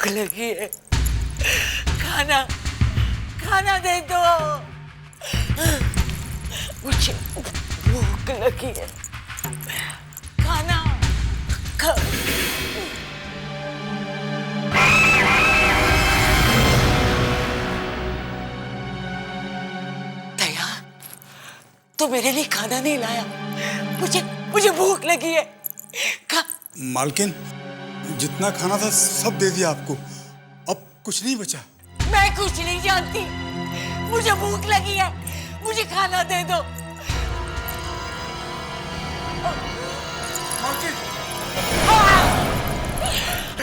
भूख लगी है, खाना खाना दे दो, मुझे भूख लगी है, खाना खा। दया, तू मेरे लिए खाना नहीं लाया, मुझे मुझे भूख लगी है, खा। मालकिन, जितना खाना था सब दे दिया आपको, अब कुछ नहीं बचा। मैं कुछ नहीं जानती, मुझे भूख लगी है, मुझे खाना दे दो।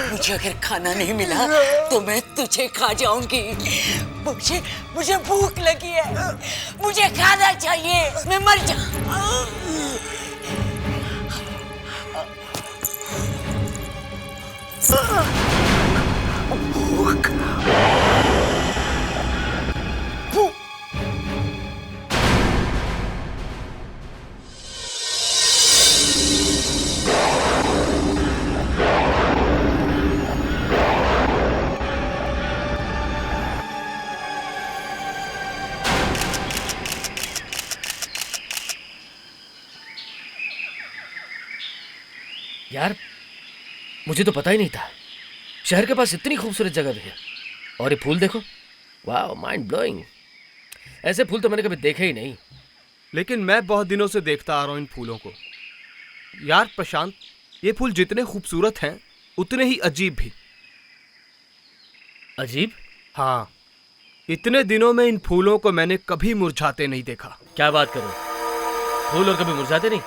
मुझे अगर खाना नहीं मिला तो मैं तुझे खा जाऊंगी। मुझे मुझे भूख लगी है, मुझे खाना चाहिए, मैं मर भूख। यार, मुझे तो पता ही नहीं था शहर के पास इतनी खूबसूरत जगह भी है। और ये फूल देखो, वाह, माइंड ब्लोइंग। ऐसे फूल तो मैंने कभी देखे ही नहीं। लेकिन मैं बहुत दिनों से देखता आ रहा हूँ इन फूलों को। यार प्रशांत, ये फूल जितने खूबसूरत हैं उतने ही अजीब भी। अजीब? हाँ, इतने दिनों में इन फूलों को मैंने कभी मुरझाते नहीं देखा। क्या बात करो, फूल और कभी मुरझाते नहीं?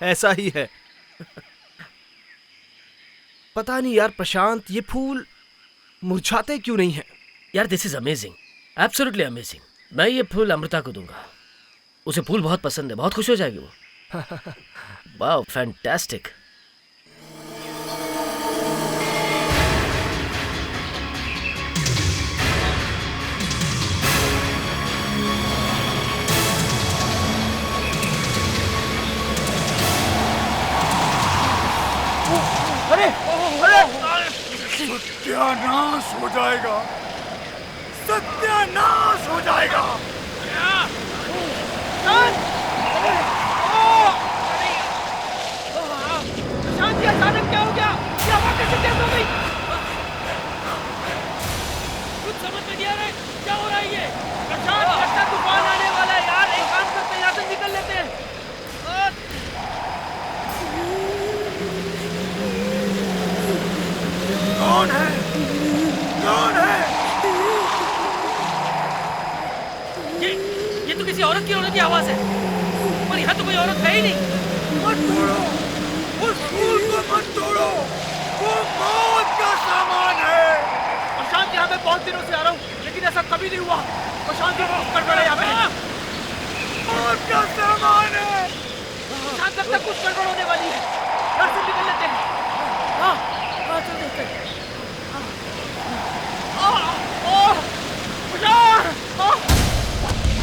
ऐसा ही है। पता नहीं यार प्रशांत, ये फूल मुरझाते क्यों नहीं हैं? यार this is amazing, absolutely amazing. मैं ये फूल अमृता को दूंगा, उसे फूल बहुत पसंद है, बहुत खुश हो जाएगी वो। वाह, फैंटास्टिक। सत्यानाश हो जाएगा, सत्यानाश हो जाएगा। शांति, अचानक क्या हो गया? ये हवा कैसे तेज हो गई? कुछ समझ में नहीं आ रहा है, क्या हो रहा है ये? प्रशांत, लगता है तूफान आने वाला है यार। एक काम करते हैं, यहाँ से निकल लेते हैं। कौन है? कौन है? ये तो किसी औरत की रोने की आवाज है, पर यहाँ तो कोई औरत है ही नहीं। मत तोड़ो, उस फूल को मत तोड़ो, वो मौत का सामान है। प्रशांत, यहाँ मैं बहुत दिनों से आ रहा हूँ, लेकिन ऐसा कभी नहीं हुआ। प्रशांत, ये कुछ गड़बड़ है यहाँ पे। मौत का सामान है। प्रशांत, लगता है कुछ गड़बड़ होने वाली है। यहाँ से निकल लेते हैं। हाँ हाँ, चल देखते हैं।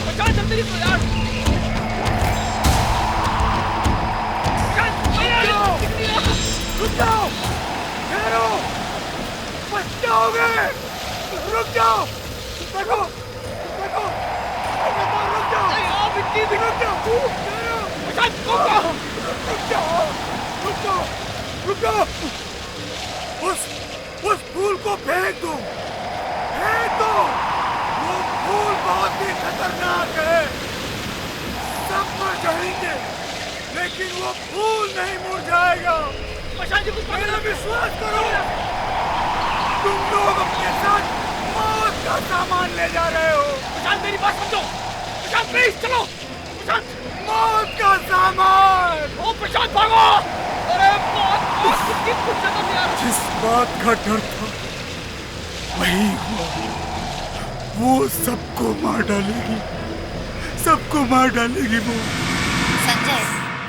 प्रशांत, जल्दी निकलो यार। रुक जाओ, ठहरो, बच जाओगे। रुक जाओ, देखो, देखो, रुक जाओ, रुक जाओ, रुक जाओ, रुक जाओ, रुक जाओ। उस फूल को फेंक दो, फेंक दो। वो फूल बहुत ही खतरनाक है, सब मर जाएंगे, लेकिन वो फूल नहीं मुरझाएगा। प्रशांत जी, कुछ मेरा विश्वास करो, तुम लोग अपने साथ मौत का सामान ले जा रहे हो। प्रशांत, मेरी बात समझो। प्रशांत, प्लीज चलो। प्रशांत, मौत का सामान। ओ प्रशांत, भागो। अरे मौत कितनी खूबसूरत है यार। जिस बात का डर था वही हुआ, वो सबको मार डालेगी, सबको मार डालेगी वो। संजय,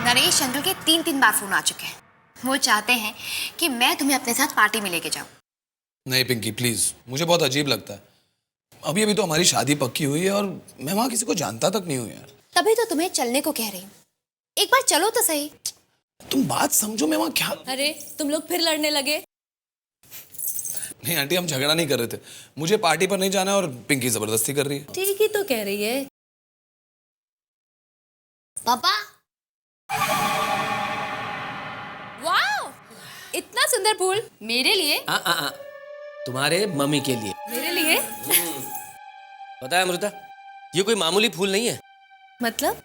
नरेश अंकल के 3 बार फोन आ चुके हैं। वो चाहते हैं कि मैं तुम्हें अपने साथ पार्टी में लेके जाऊं। नहीं पिंकी प्लीज, मुझे बहुत अजीब लगता है। अभी अभी तो हमारी शादी पक्की हुई है और मैं वहां किसी को जानता तक नहीं हूँ यार। तभी तो तुम्हें चलने को कह रही हूँ, एक बार चलो तो सही। तुम बात समझो, मैं वहां क्या। अरे तुम लोग फिर लड़ने लगे? नहीं आंटी, हम झगड़ा नहीं कर रहे थे। मुझे पार्टी पर नहीं जाना है और पिंकी जबरदस्ती कर रही है। ठीक ही तो कह रही है। पापा, वाओ, इतना सुंदर फूल मेरे लिए। तुम्हारे मम्मी के लिए। मेरे लिए? पता है अमृता, ये कोई मामूली फूल नहीं है। मतलब?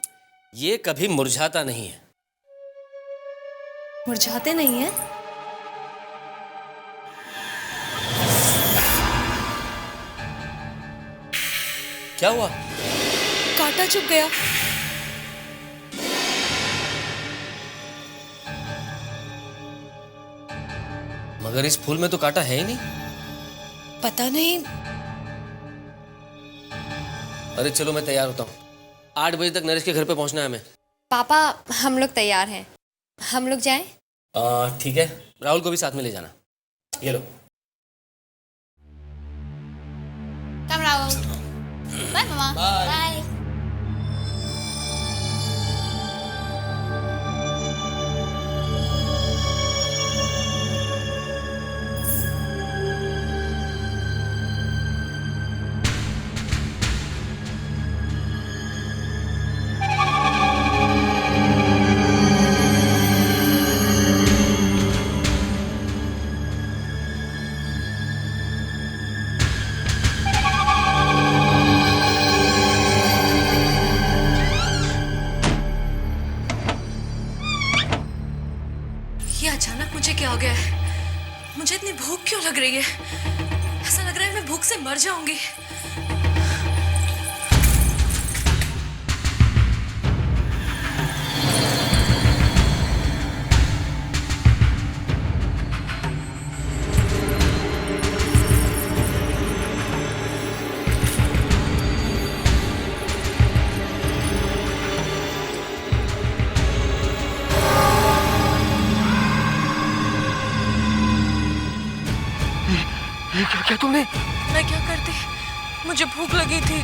ये कभी मुरझाता नहीं है। मुरझाते नहीं है? क्या हुआ? कांटा चुभ गया। मगर इस फूल में तो कांटा है ही नहीं। पता नहीं। अरे चलो, मैं तैयार होता हूँ। 8 बजे तक नरेश के घर पे पहुंचना है हमें। पापा, हम लोग तैयार हैं। हम लोग जाएं? ठीक है, राहुल को भी साथ में ले जाना। ये लो। कम राहुल। बाय मामा। बाय। ये अचानक मुझे क्या हो गया है? मुझे इतनी भूख क्यों लग रही है? ऐसा लग रहा है मैं भूख से मर जाऊंगी। ये क्या किया तुमने? मैं क्या करती? मुझे भूख लगी थी।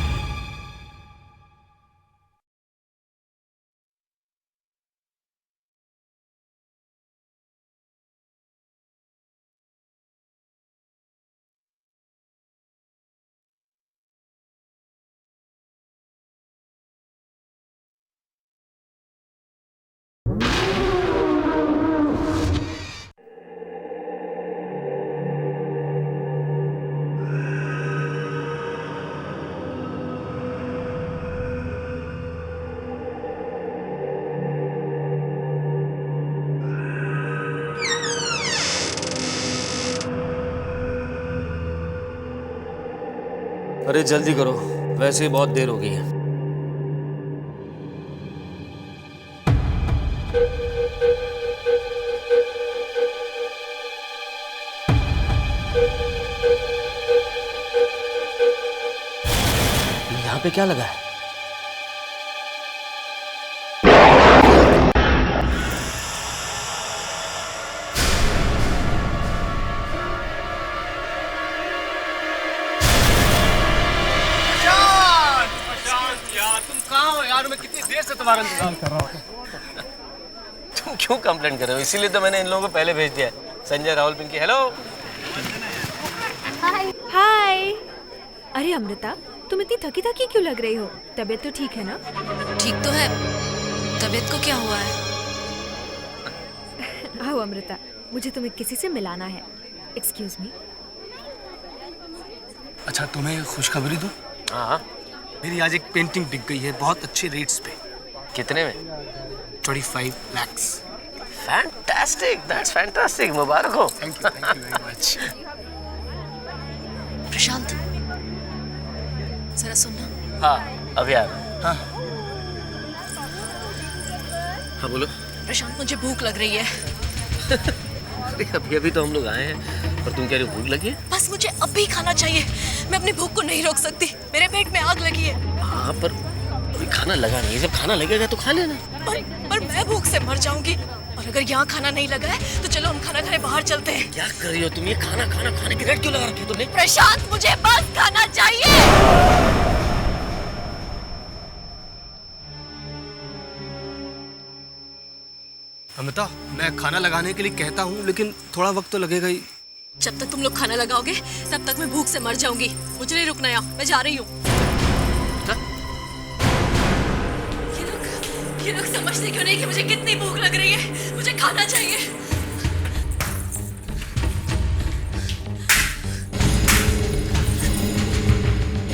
अरे जल्दी करो, वैसे ही बहुत देर हो गई है। यहाँ पे क्या लगा है? तुम क्यों कंप्लेंट कर रहे हो? इसीलिए तो मैंने इन लोगों को पहले भेज दिया है। संजय, राहुल, पिंकी। हेलो। हाय। अरे अमृता, तुम इतनी थकी थकी क्यों लग रही हो? तबीयत तो ठीक है ना? ठीक तो है। तबीयत को क्या हुआ है? आओ अमृता, मुझे तुम्हें किसी से मिलाना है। Excuse me. अच्छा, तुम्हें खुशखबरी दूं? हाँ। मेरी आज एक पेंटिंग बिक गई है बहुत अच्छे रेट्स पे। कितने में? 25 lakhs। Fantastic, that's fantastic. मुबारक हो। Thank you very much. Prashant, जरा सुनना। हाँ, अभी आ रहा। हाँ बोलो। प्रशांत, मुझे भूख लग रही है। अरे अभी अभी तो हम लोग आए हैं और तुम कह रही हो भूख लगी है? बस मुझे अभी खाना चाहिए। मैं अपनी भूख को नहीं रोक सकती। मेरे पेट में आग लगी है। हाँ, पर अभी खाना लगा नहीं है। जब खाना लगेगा तो खा लेना। पर मैं भूख से मर जाऊंगी। और अगर यहाँ खाना नहीं लगा है तो चलो हम खाना खाने बाहर चलते हैं। क्या कर रही हो तुम? ये खाना खाने की रेट क्यों लगा रखी है तुमने? प्रशांत, मुझे बस खाना चाहिए। अमिता, मैं खाना लगाने के लिए कहता हूँ लेकिन थोड़ा वक्त तो लगेगा ही। जब तक तुम लोग खाना लगाओगे तब तक मैं भूख से मर जाऊंगी। मुझे नहीं रुकना यहाँ, मैं जा रही हूँ। ये लोग समझते क्यों नहीं कि मुझे कितनी भूख लग रही है? मुझे खाना चाहिए।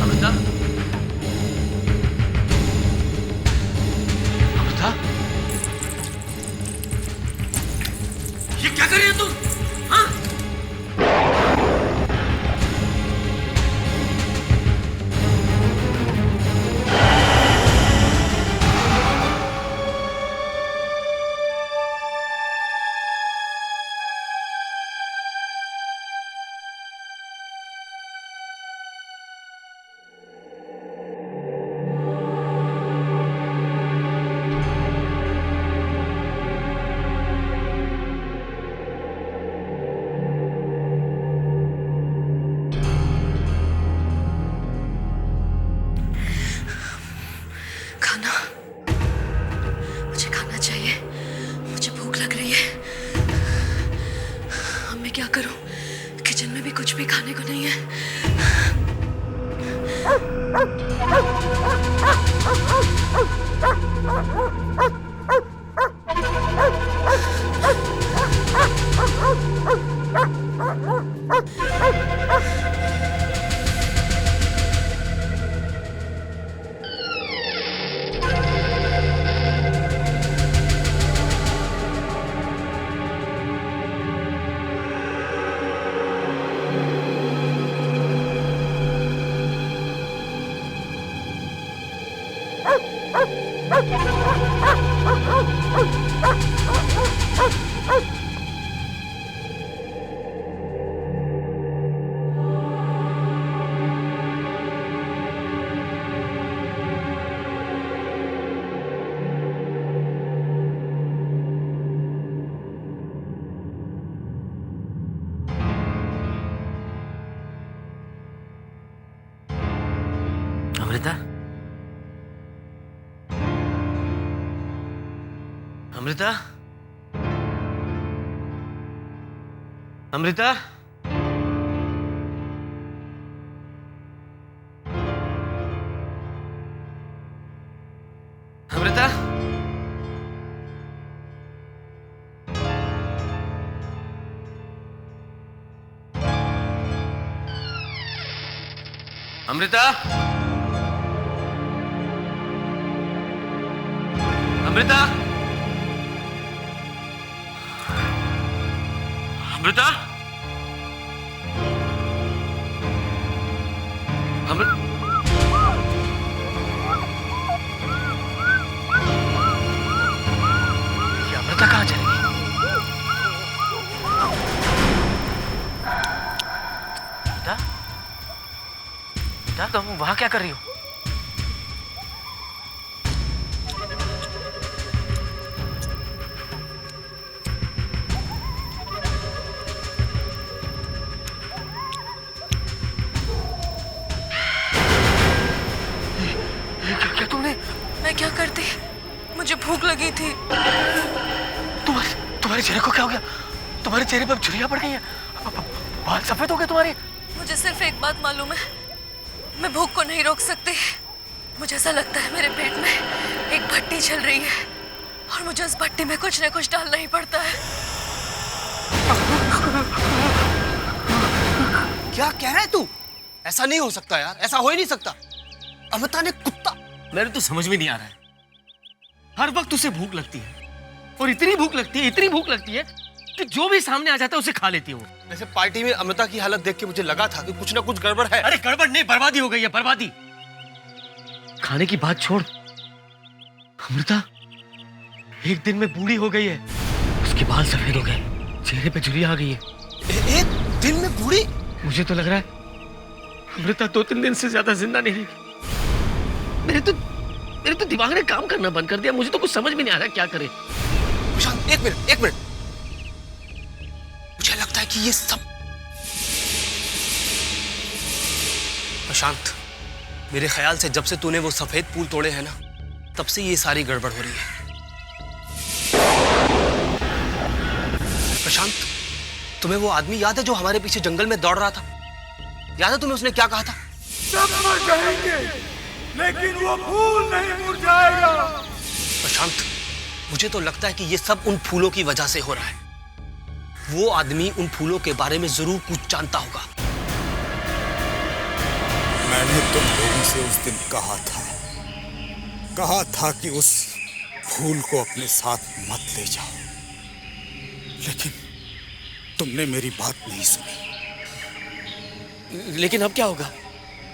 अमृता, अमृता, ये क्या कर रही हो तुम? हाँ? खाना, मुझे खाना चाहिए। मुझे भूख लग रही है। अब मैं क्या करूं? किचन में भी कुछ भी खाने को नहीं है। अमृता, अमृता, अमृता, अमृता, अमृता, अमृता, अमृता, ये अमृता कहाँ चलेगी? अमृता, अमृता, तुम वहां क्या कर रही हो? मैं क्या करती? मुझे भूख लगी थी। तुम्हारे चेहरे को क्या हो गया? तुम्हारे चेहरे पर झुर्रियां पड़ गई हैं, बाल सफेद हो गए तुम्हारे। मुझे सिर्फ एक बात मालूम है, मैं भूख को नहीं रोक सकती। मुझे ऐसा लगता है मेरे पेट में एक भट्टी चल रही है और मुझे उस भट्टी में कुछ न कुछ डालना ही पड़ता है। क्या कह रहा है तू? ऐसा नहीं हो सकता यार, ऐसा हो ही नहीं सकता। अमृता ने कुत्ता। मेरे तो समझ में नहीं आ रहा है। हर वक्त उसे भूख लगती है और इतनी भूख लगती है, इतनी भूख लगती है कि जो भी सामने आ जाता है उसे खा लेती हूँ। वैसे पार्टी में अमृता की हालत देख के मुझे लगा था कि कुछ ना कुछ गड़बड़ है। अरे गड़बड़ नहीं, बर्बादी हो गई है, बर्बादी। खाने की बात छोड़, अमृता एक दिन में बूढ़ी हो गई है। उसके बाल सफेद हो गए, चेहरे पे झुर्रियां आ गई है। एक दिन में बूढ़ी? मुझे तो लग रहा है अमृता 2-3 दिन से ज्यादा जिंदा नहीं रहेगी। मेरे तो दिमाग ने काम करना बंद कर दिया। मुझे तो कुछ समझ में नहीं आ रहा क्या करे। प्रशांत, एक मिनट। मुझे लगता है कि ये सब प्रशांत, मेरे ख्याल से जब से तूने वो सफेद फूल तोड़े हैं ना, तब से ये सारी गड़बड़ हो रही है। प्रशांत, तुम्हें वो आदमी याद है जो हमारे पीछे जंगल में दौड़ रहा था? याद है तुम्हें उसने क्या कहा था? सब मर जाएंगे लेकिन वो फूल नहीं मुरझाएगा। प्रशांत, मुझे तो लगता है कि ये सब उन फूलों की वजह से हो रहा है। वो आदमी उन फूलों के बारे में जरूर कुछ जानता होगा। मैंने तुम लोगों से उस दिन कहा था कि उस फूल को अपने साथ मत ले जाओ, लेकिन तुमने मेरी बात नहीं सुनी। लेकिन अब क्या होगा?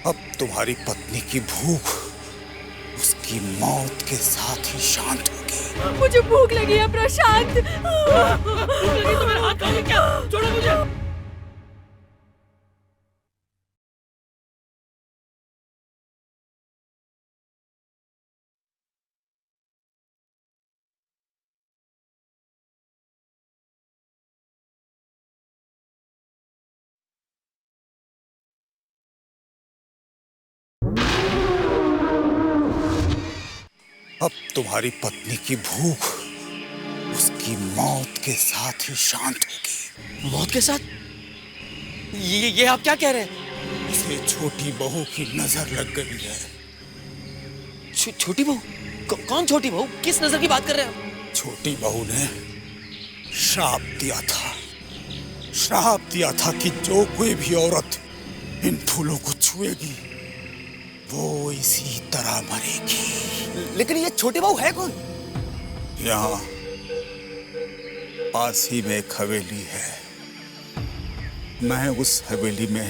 अब तुम्हारी पत्नी की भूख उसकी मौत के साथ ही शांत होगी। मुझे भूख लगी है प्रशांत। भूख लगी तो मेरा हाथ खाओगे क्या? छोड़ो मुझे। अब तुम्हारी पत्नी की भूख उसकी मौत के साथ ही शांत होगी। मौत के साथ? ये आप क्या कह रहे हैं? इसे छोटी बहू की नजर लग गई है। छोटी बहू? कौन छोटी बहू? किस नजर की बात कर रहे हैं? छोटी बहू ने श्राप दिया था कि जो कोई भी औरत इन फूलों को छुएगी वो इसी तरह मरेगी। लेकिन ये छोटी बहू है कौन? यहाँ पास ही में एक हवेली है। मैं उस हवेली में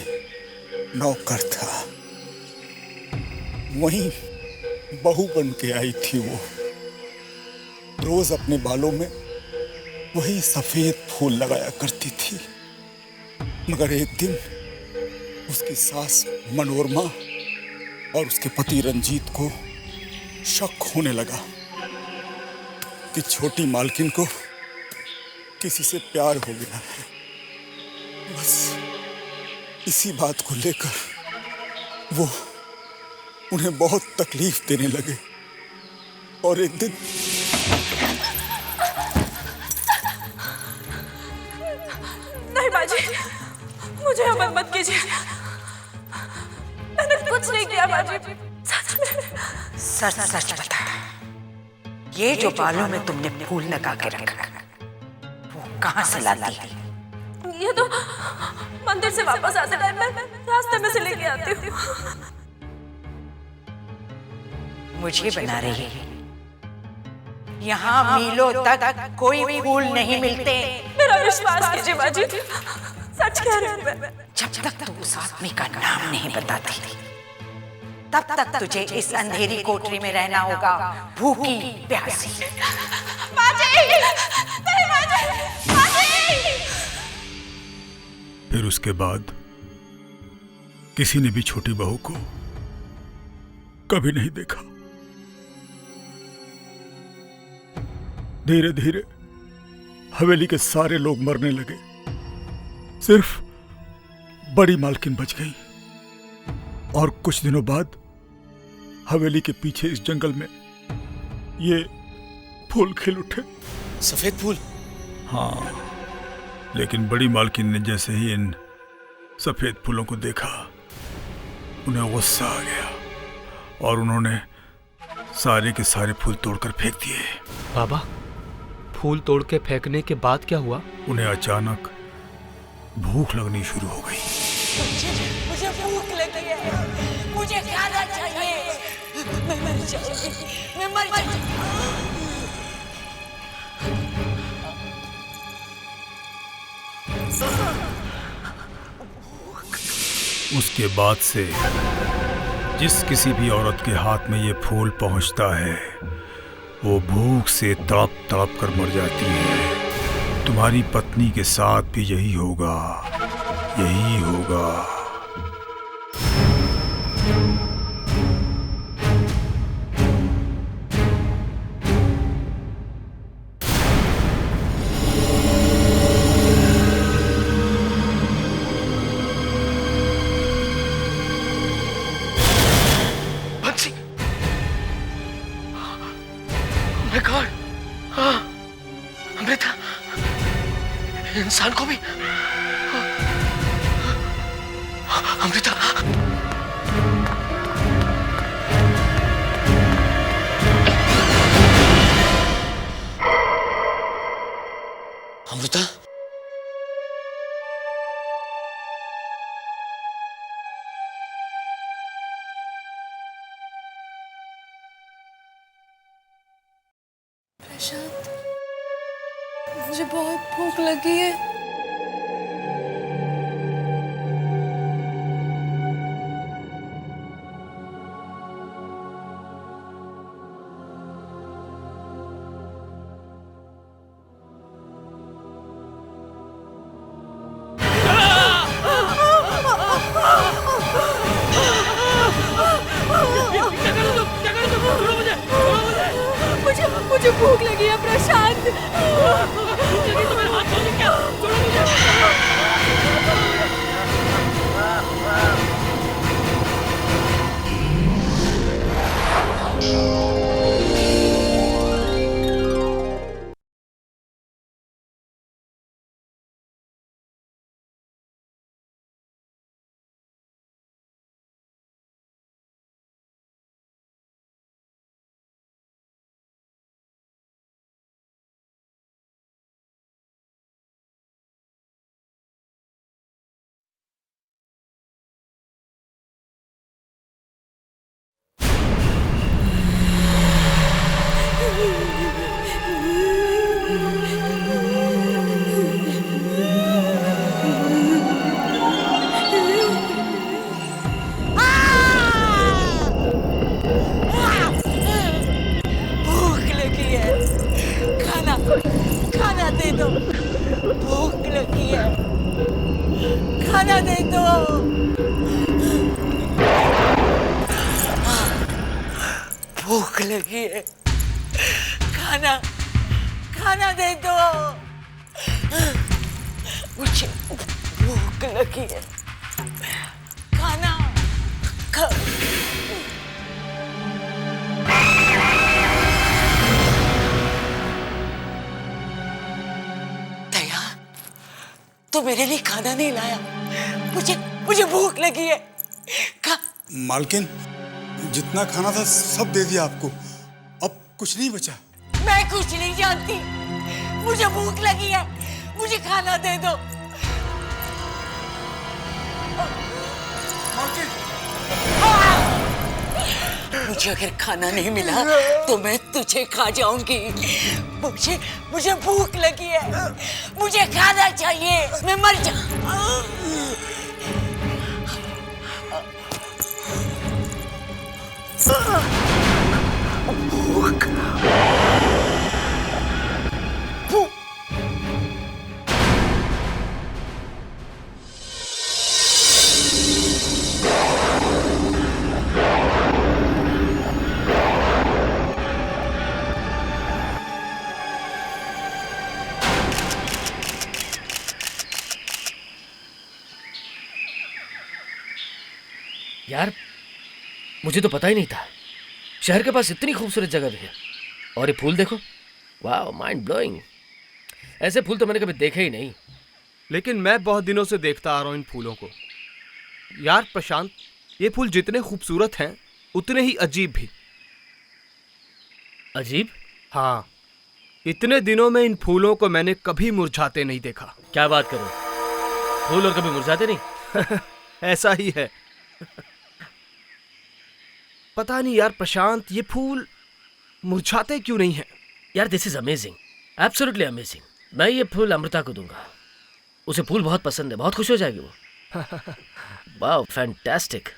नौकर था। वहीं बहू बन के आई थी वो। रोज अपने बालों में वही सफेद फूल लगाया करती थी। मगर एक दिन उसकी सास मनोरमा और उसके पति रंजीत को शक होने लगा कि छोटी मालकिन को किसी से प्यार हो गया है। बस इसी बात को लेकर वो उन्हें बहुत तकलीफ देने लगे और एक दिन नहीं बाजी, मुझे अमर मत कीजिए। मैंने कुछ नहीं किया बाजी। सच बता, ये जो बालों में तुमने फूल लगा के रखा वो कहाँ से लाती है? ये तो मंदिर से वापस आते टाइम मैं रास्ते में से लेके आती हूँ। मुझे बना रही है? यहाँ मीलों तक कोई फूल नहीं मिलते। मेरा विश्वास कीजिए बाजी, सच कह रही हूँ मैं। जब तक तू उस आदमी का नाम नहीं बताती तब तक तुझे इस अंधेरी कोठरी में रहना होगा, भूखी प्यासी। फिर उसके बाद किसी ने भी छोटी बहू को कभी नहीं देखा। धीरे धीरे हवेली के सारे लोग मरने लगे। सिर्फ बड़ी मालकिन बच गई। और कुछ दिनों बाद हवेली के पीछे इस जंगल में ये फूल खिल उठे। सफेद फूल? हाँ, लेकिन बड़ी मालकिन ने जैसे ही इन सफेद फूलों को देखा उन्हें गुस्सा आ गया और उन्होंने सारे के सारे फूल तोड़कर फेंक दिए। बाबा, फूल तोड़ के फेंकने के बाद क्या हुआ? उन्हें अचानक भूख लगनी शुरू हो गई। मुझे भूख लगी है, मुझे खाना चाहिए। मैं मर जाऊंगी, मैं मर जाऊंगी। उसके बाद से जिस किसी भी औरत के हाथ में ये फूल पहुंचता है वो भूख से तड़प तड़प कर मर जाती है। तुम्हारी पत्नी के साथ भी यही होगा, यही होगा। इंसान को भी। अमृता, अमृता, प्रशांत, मुझे बहुत भूख लगी है। मुझे भूख लगी है प्रशांत। भूख लगी तो मेरे हाथ छोड़ दे क्या? छोड़ो मुझे। भूख लगी है, खाना दे दो। भूख लगी है, खाना दे दो। भूख लगी है, खाना दे दो। मुझे भूख लगी है, खाना दया, तू मेरे लिए खाना नहीं लाया। मुझे भूख लगी है। मालकिन, जितना खाना था सब दे दिया आपको, अब कुछ नहीं बचा। मैं कुछ नहीं जानती, मुझे भूख लगी है, मुझे खाना दे दो। मुझे अगर खाना नहीं मिला तो मैं तुझे खा जाऊंगी। मुझे भूख लगी है, मुझे खाना चाहिए, मैं मर भूख। यार, मुझे तो पता ही नहीं था शहर के पास इतनी खूबसूरत जगह भी है। और ये फूल देखो, वाह, माइंड ब्लोइंग। ऐसे फूल तो मैंने कभी देखे ही नहीं। लेकिन मैं बहुत दिनों से देखता आ रहा हूं इन फूलों को। यार प्रशांत, ये फूल जितने खूबसूरत हैं उतने ही अजीब भी। अजीब? हाँ, इतने दिनों में इन फूलों को मैंने कभी मुरझाते नहीं देखा। क्या बात करो, फूल और कभी मुरझाते नहीं? ऐसा ही है। पता नहीं यार प्रशांत, ये फूल मुरझाते क्यों नहीं हैं? यार this is amazing, absolutely amazing. मैं ये फूल अमृता को दूंगा, उसे फूल बहुत पसंद है, बहुत खुश हो जाएगी वो। वाह, फैंटास्टिक।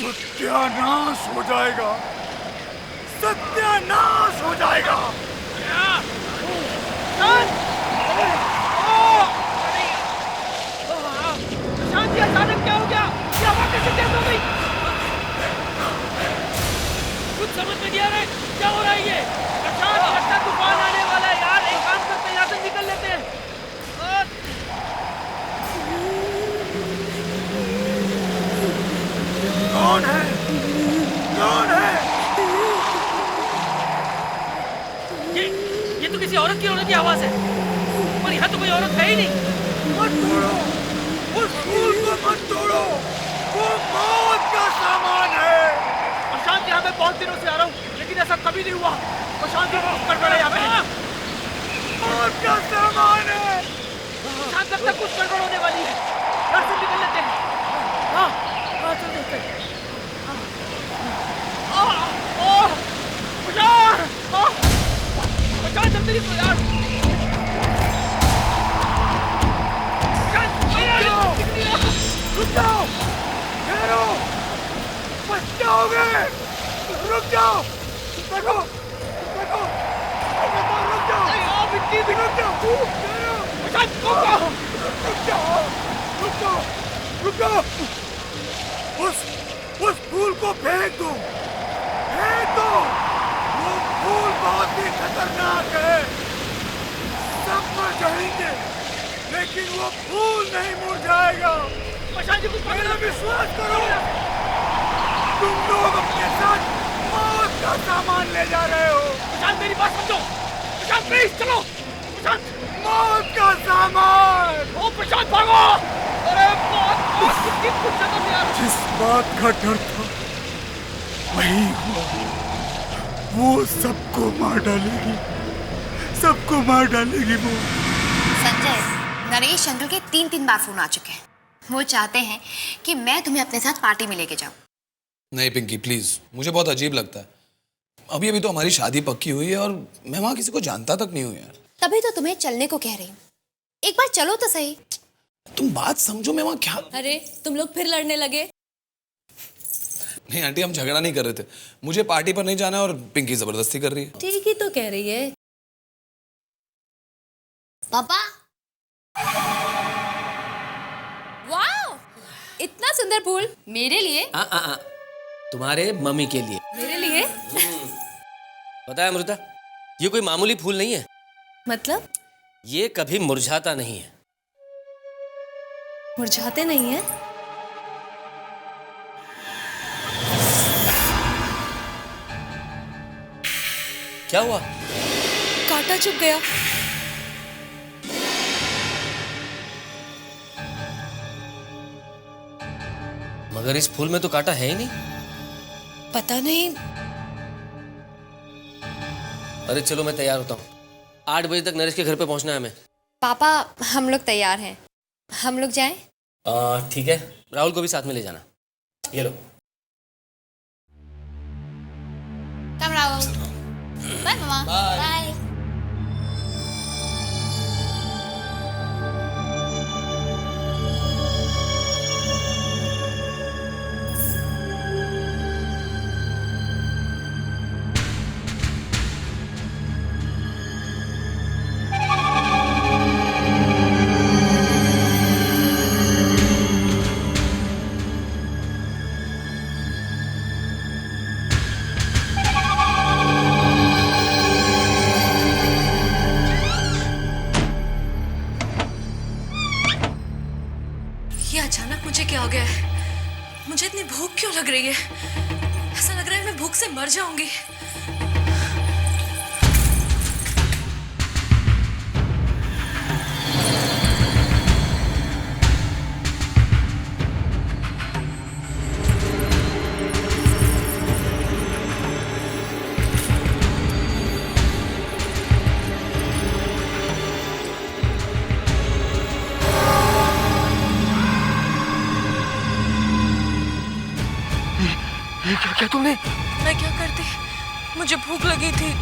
सत्यानाश हो जाएगा, सत्यानाश हो जाएगा। शांति, अचानक क्या हो गया? ये हवा कैसे तेज हो गई? कुछ समझ में नहीं आ रहा है, क्या हो रहा है ये? प्रशांत, लगता है तूफान आने वाला है यार। औरत की आवाज है, पर यहाँ तो कोई औरत है ही नहीं। मत तोड़ो, उस फूल को मत तोड़ो, वो मौत का सामान है। प्रशांत, यहाँ मैं बहुत दिनों से आ रहा हूँ, लेकिन ऐसा कभी नहीं हुआ। प्रशांत, ये कुछ गड़बड़ है यहाँ पे। मौत का सामान है। प्रशांत, लगता है कुछ गड़बड़ होने वाली है। यहाँ से निकल लेते हैं। हाँ, चल देखते हैं। प्रशांत, जल्दी निकलो यार। रुक जाओ, ठहरो, बच जाओगे। रुक जाओ, देखो, देखो, रुक जाओ, मिट्टी भी रुक जाओ, ठहरो, रुक जाओ, रुक जाओ, रुक जाओ। उस फूल को फेंक दो, फेंक दो। वो फूल बहुत ही खतरनाक है, सब मर जाएंगे, लेकिन वो फूल नहीं मुरझाएगा। प्रशांत जी, कुछ मेरा विश्वास करो, तुम लोग अपने साथ मौत का सामान ले जा रहे हो। प्रशांत, मेरी बात समझो। प्रशांत, प्लीज चलो। प्रशांत, मौत का सामान। ओ प्रशांत, भागो। अरे मौत कितनी खुशखबरी है यार। जिस बात का डर था वही हुआ, वो सबको मार डालेगी, सबको मार डालेगी वो। संजय, नरेश अंकल के 3 बार फोन आ चुके हैं। वो चाहते हैं कि मैं तुम्हें अपने साथ पार्टी में लेके जाऊं। नहीं पिंकी प्लीज, मुझे बहुत अजीब लगता है। अभी अभी तो हमारी शादी पक्की हुई है और मैं वहां किसी को जानता तक नहीं हूँ यार। तभी तो तुम्हें चलने को कह रही हूँ, एक बार चलो तो सही। तुम बात समझो, मैं वहां क्या। अरे तुम लोग फिर लड़ने लगे? नहीं आंटी, हम झगड़ा नहीं कर रहे थे। मुझे पार्टी पर नहीं जाना है और पिंकी जबरदस्ती कर रही है। ठीक ही तो कह रही है। पापा, वाह, इतना सुंदर फूल मेरे लिए? तुम्हारे मम्मी के लिए। मेरे लिए? पता है अमृता, ये कोई मामूली फूल नहीं है। मतलब? ये कभी मुरझाता नहीं है। मुरझाते नहीं है? क्या हुआ? कांटा चुभ गया। मगर इस फूल में तो कांटा है ही नहीं। पता नहीं। अरे चलो, मैं तैयार होता हूँ। 8 बजे तक नरेश के घर पे पहुंचना है हमें। पापा, हम लोग तैयार हैं, हम लोग जाएं? ठीक है, राहुल को भी साथ में ले जाना। ये लो। कम राहुल। बाय मामा। बाय। ये अचानक मुझे क्या हो गया है? मुझे इतनी भूख क्यों लग रही है? ऐसा लग रहा है मैं भूख से मर जाऊंगी। क्या क्या तुमने? मैं क्या करती? मुझे भूख लगी थी।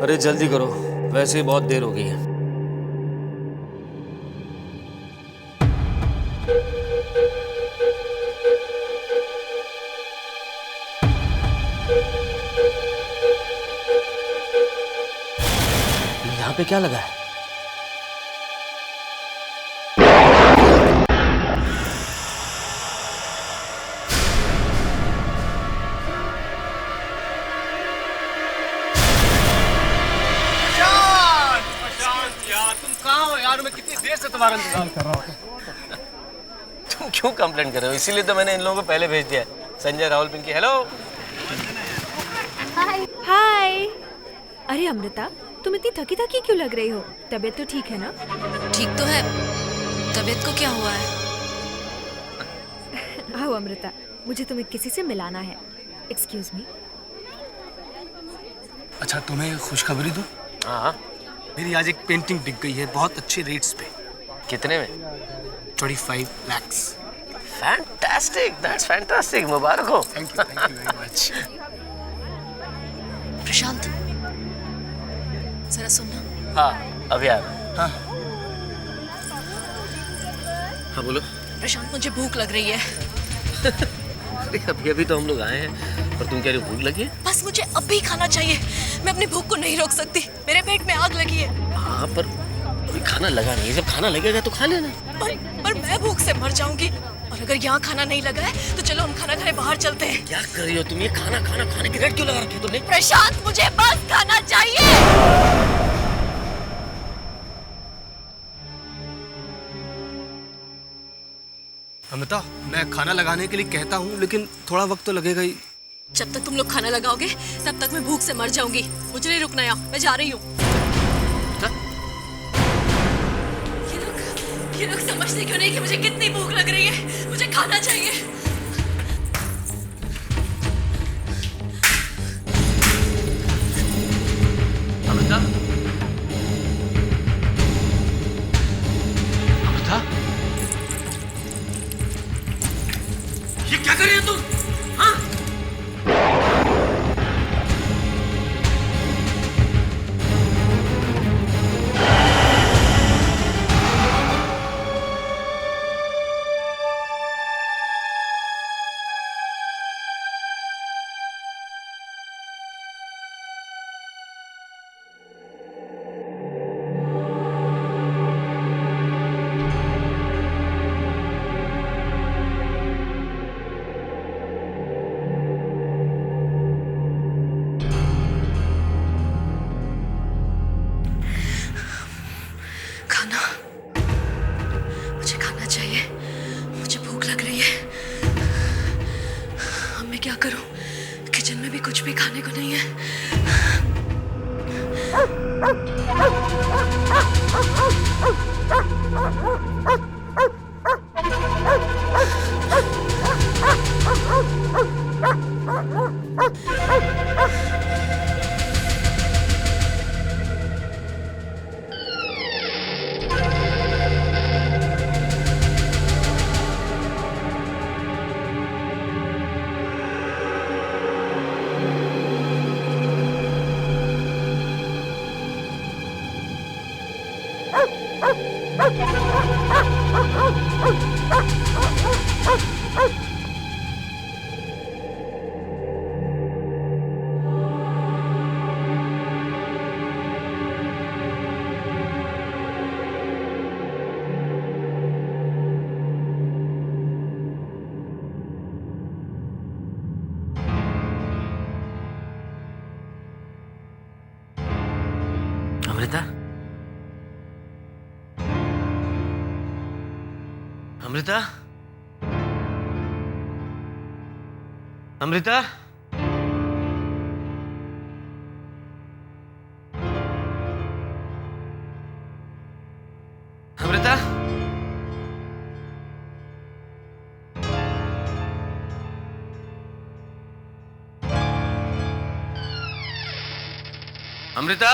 अरे जल्दी करो, वैसे ही बहुत देर हो गई है। पे क्या लगा है? तुम कहाँ हो यार? मैं कितनी देर से तुम्हारा इंतजार कर रहा हूँ। तुम क्यों कंप्लेंट कर रहे हो? इसीलिए तो मैंने इन लोगों को पहले भेज दिया है। संजय, राहुल, पिंकी। हेलो। हाय। अरे अमृता, तुम इतनी थकी थकी क्यों लग रही हो? तबीयत तो ठीक है ना? ठीक तो है। तबीयत को क्या हुआ है? आओ अमृता, मुझे तुम्हें किसी से मिलाना है। Excuse me. अच्छा, तुम्हें खुशखबरी दूं? हाँ। मेरी आज एक पेंटिंग बिक गई है बहुत अच्छे रेट्स पे। कितने में? 25 lakhs। Fantastic, that's fantastic. मुबारक हो। Thank you very much. Prashant, जरा सुनना। हाँ, अभी आ रहा। हाँ हाँ बोलो। प्रशांत, मुझे भूख लग रही है। अरे अभी अभी तो हम लोग आए हैं और तुम कह रही हो भूख लगी है? बस मुझे अभी खाना चाहिए। मैं अपनी भूख को नहीं रोक सकती। मेरे पेट में आग लगी है। हाँ, पर अभी खाना लगा नहीं है। जब खाना लगेगा तो खा लेना। पर मैं भूख से मर जाऊंगी। और अगर यहाँ खाना नहीं लगा है तो चलो हम खाना खाने बाहर चलते हैं। क्या कर रही हो तुम? ये खाना खाने की रेट क्यों लगा रखी है तुमने? प्रशांत, मुझे बस खाना चाहिए। अमृता, मैं खाना लगाने के लिए कहता हूँ लेकिन थोड़ा वक्त तो लगेगा ही। जब तक तुम लोग खाना लगाओगे तब तक मैं भूख से मर जाऊंगी। मुझे नहीं रुकना यहाँ, मैं जा रही हूँ। ये लोग समझते क्यों नहीं कि मुझे कितनी भूख लग रही है? मुझे खाना चाहिए। अमृता, अमृता, ये क्या कर रही हो तुम? हाँ? खाना, मुझे खाना चाहिए। मुझे भूख लग रही है। अब मैं क्या करूं? किचन में भी कुछ भी खाने को नहीं है। अमृता, अमृता, अमृता, अमृता,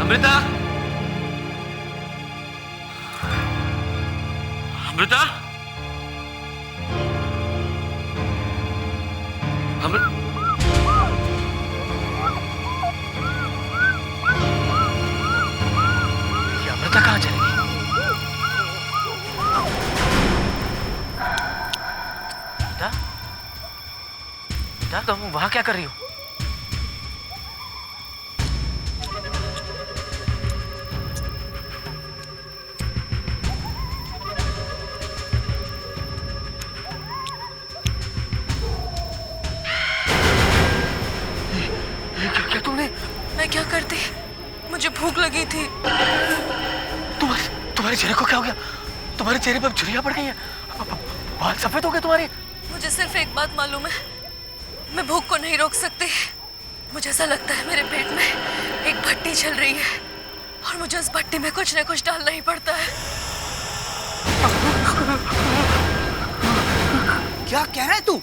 अमृता, अमृता, अमृता, ये अमृता कहाँ चलेगी? अमृता, तुम वहां क्या कर रही हो? तुम्हारे चेहरे को क्या हो गया? तुम्हारे चेहरे पर झुर्रियां पड़ गई हैं, बाल सफेद हो गए तुम्हारे। मुझे सिर्फ एक बात मालूम है, मैं भूख को नहीं रोक सकती। मुझे ऐसा लगता है मेरे पेट में एक भट्टी चल रही है और मुझे उस भट्टी में कुछ न कुछ डालना ही पड़ता है। क्या कह रहा है तू?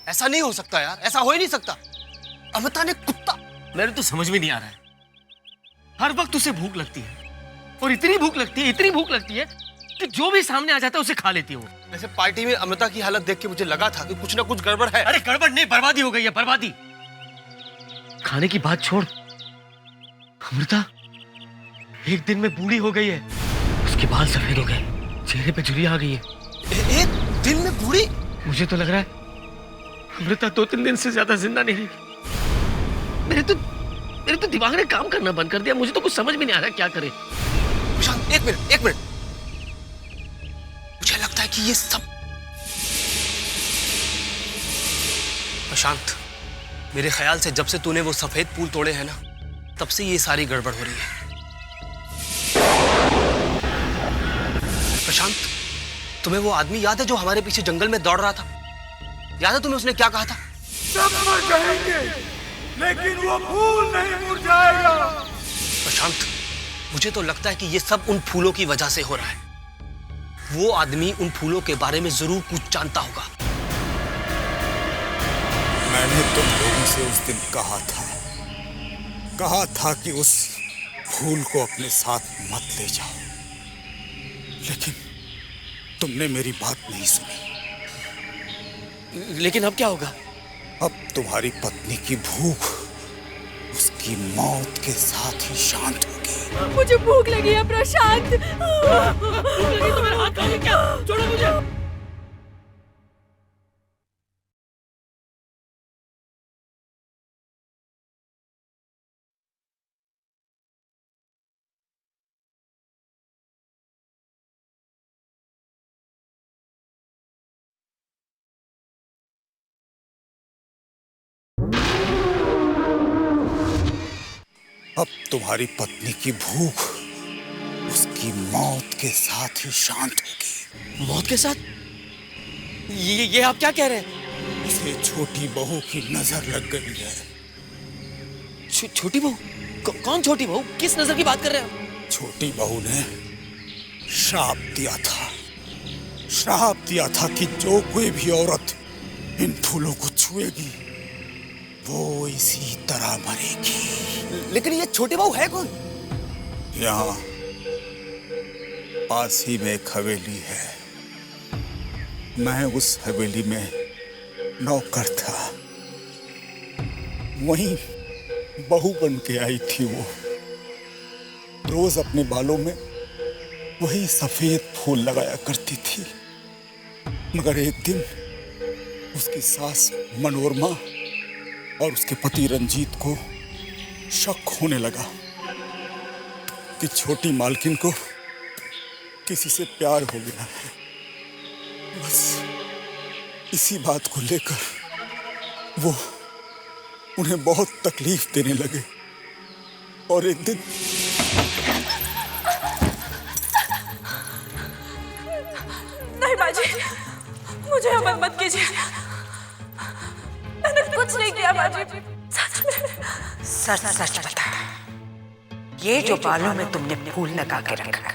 ऐसा नहीं हो सकता यार, ऐसा हो ही नहीं सकता। अमृता ने कुत्ता। मेरे तो समझ में नहीं आ रहा है। हर वक्त उसे भूख लगती है और इतनी भूख लगती है कि जो भी सामने आ जाता है उसे खा लेती है वो। वैसे पार्टी में अमृता की हालत देख के मुझे लगा था कि कुछ ना कुछ गड़बड़ है। अरे गड़बड़ नहीं, बर्बादी हो गई है, बर्बादी। खाने की बात छोड़, अमृता एक दिन में बूढ़ी हो गई है। उसके बाल सफेद हो गए, चेहरे पे झुर्रियां आ गई है। एक दिन में बूढ़ी? मुझे तो लग रहा है अमृता 2-3 दिन से ज्यादा जिंदा नहीं रहेगी। मेरे तो दिमाग ने काम करना बंद कर दिया। मुझे तो कुछ समझ में नहीं आ रहा क्या करे। प्रशांत एक मिनट, मुझे लगता है कि ये सब प्रशांत, मेरे ख्याल से जब से तूने वो सफेद फूल तोड़े हैं ना, तब से ये सारी गड़बड़ हो रही है। प्रशांत, तुम्हें वो आदमी याद है जो हमारे पीछे जंगल में दौड़ रहा था? याद है तुम्हें उसने क्या कहा था? सब मर जाएंगे लेकिन वो फूल नहीं मुरझाएगा। प्रशांत, मुझे तो लगता है कि ये सब उन फूलों की वजह से हो रहा है। वो आदमी उन फूलों के बारे में जरूर कुछ जानता होगा। मैंने तुम लोगों से उस दिन कहा था कि उस फूल को अपने साथ मत ले जाओ, लेकिन तुमने मेरी बात नहीं सुनी। लेकिन अब क्या होगा? अब तुम्हारी पत्नी की भूख उसकी मौत के साथ ही शांत होगी। मुझे भूख लगी है प्रशांत। भूख लगी तो मेरे हाथ खाओगे क्या? छोड़ो मुझे। अब तुम्हारी पत्नी की भूख उसकी मौत के साथ ही शांत होगी। मौत के साथ? ये आप क्या कह रहे हैं? इसे छोटी बहू की नजर लग गई है। छोटी बहू? कौन छोटी बहू? किस नजर की बात कर रहे हैं? छोटी बहू ने श्राप दिया था कि जो कोई भी औरत इन फूलों को छुएगी वो इसी तरह मरेगी। लेकिन ये छोटी बहू है कौन? यहाँ पास ही में एक हवेली है। मैं उस हवेली में नौकर था। वहीं बहू बन के आई थी वो। रोज अपने बालों में वही सफेद फूल लगाया करती थी। मगर एक दिन उसकी सास मनोरमा और उसके पति रंजीत को शक होने लगा कि छोटी मालकिन को किसी से प्यार हो गया है। बस इसी बात को लेकर वो उन्हें बहुत तकलीफ देने लगे और एक दिन नहीं बाजी, मुझे अमर मत कीजिए। मैंने कुछ नहीं किया बाजी। सच बता, ये जो बालों में तुमने फूल लगा के रखा है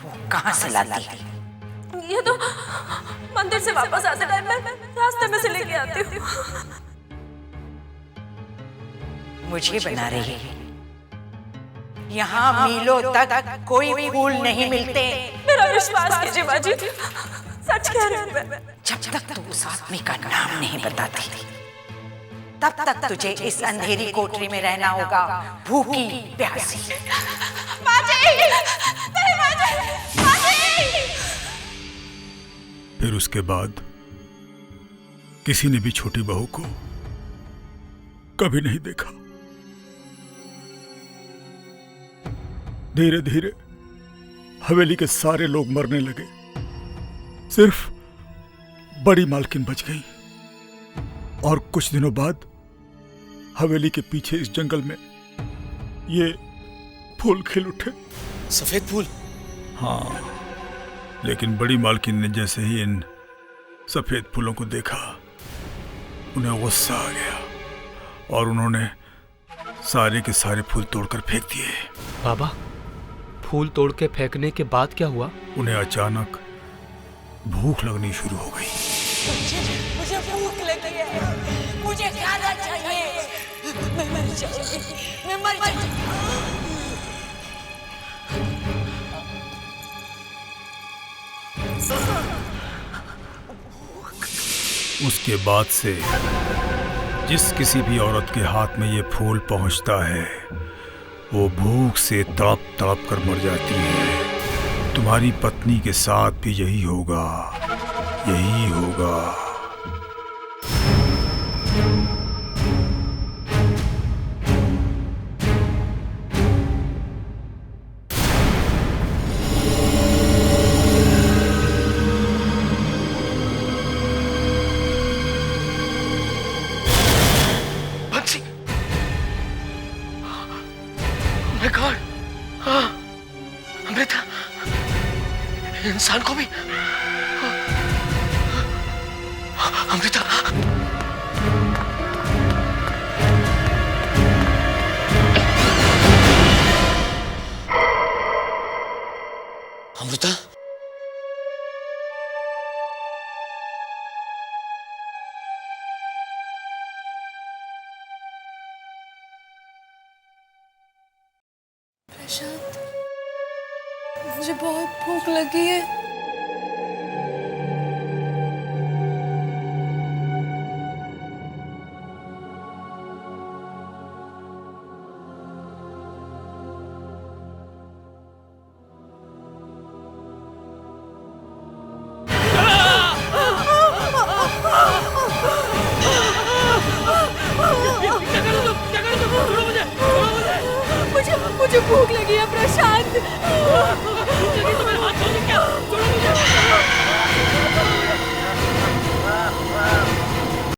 वो कहाँ से लाती है? ये तो मंदिर से वापस आते टाइम मैं रास्ते में से लेके आती हूँ। मुझे बना रही है? यहाँ मीलों तक कोई फूल नहीं मिलते। मेरा विश्वास कीजिए बाजी, सच कह रही हूँ मैं। जब तक तू उस आदमी का नाम नहीं बताती तब तक तुझे इस अंधेरी कोठरी में रहना होगा, भूखी प्यासी। फिर उसके बाद किसी ने भी छोटी बहू को कभी नहीं देखा। धीरे धीरे हवेली के सारे लोग मरने लगे। सिर्फ बड़ी मालकिन बच गई। और कुछ दिनों बाद हवेली के पीछे इस जंगल में ये फूल खिल उठे। सफेद फूल? हाँ, लेकिन बड़ी मालकिन ने जैसे ही इन सफेद फूलों को देखा, उन्हें गुस्सा आ गया और उन्होंने सारे के सारे फूल तोड़कर फेंक दिए। बाबा, फूल तोड़ के फेंकने के बाद क्या हुआ? उन्हें अचानक भूख लगनी शुरू हो गई। मुझे भूख लगी है, मुझे खाना चाहिए। मैं मर जाऊंगी, मैं मर जाऊंगी। उसके बाद से जिस किसी भी औरत के हाथ में ये फूल पहुंचता है, वो भूख से तड़प तड़प कर मर जाती है। तुम्हारी पत्नी के साथ भी यही होगा, यही होगा। अमृता, इंसान को भी अमृता। अमृता, प्रशांत, मुझे बहुत भूख लगी है। मुझे भूख लगी है प्रशांत।